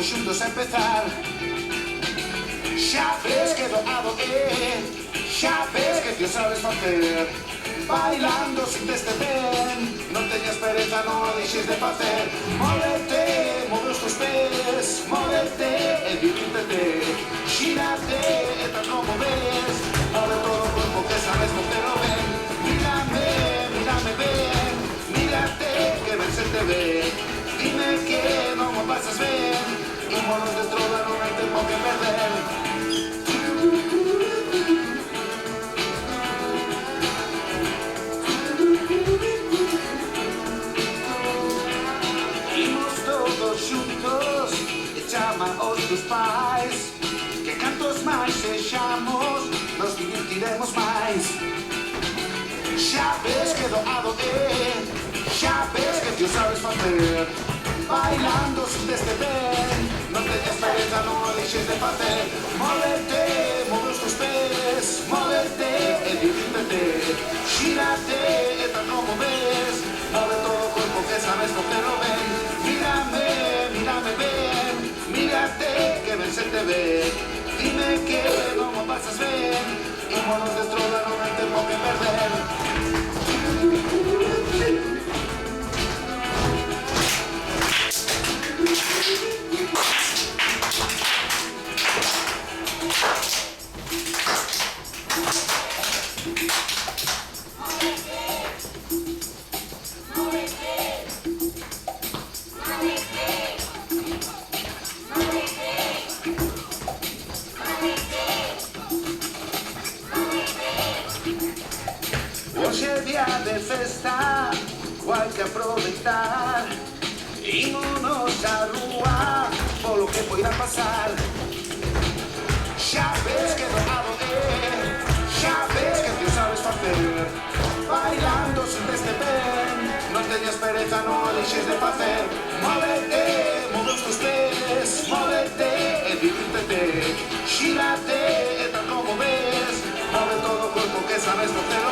Imos xuntos a empezar. Xa ves que doado é, xa ves que ti o sabes facer. Bailando sin este ben, non teñas pereza, non o deixes de facer. Móvete, move os teus pés, móvete e divirtete. Xírate e tal como ves, move todo o corpo que sabes facelo ben. Mírame, mírame ben, mírate que ben se te ve. Dime que non o pasas ben, ímonos de trola, non hai tempo que perder. Imos todos xuntos e chama os teus pais, que cantos máis sexamos, nos divertiremos máis. Xa ves que doado é, xa ves que ti o sabes facer. Bailando sin deste ben, non teñas pereza, non o deixes de facer. Móvete, move os teus pés, móvete e divírtete. Xírate e tal como ves, move todo o corpo que sabes facelo ben. Mírame, mírame ben, mírate que ben se te ve. Dime que non o pasas ben, ímonos de trola, non hai tempo que perder. Hoxe é día de festa, hai que aproveitar. Ímonos á rúa, polo que poida pasar. Xa ves que doado é, xa ves que ti o sabes facer. Bailando sin deste ben, non teñas pereza, non o deixes de facer. Móvete, move os teus pés, móvete e divírtete. Xírate e tal como ves, move todo o corpo que sabes facelo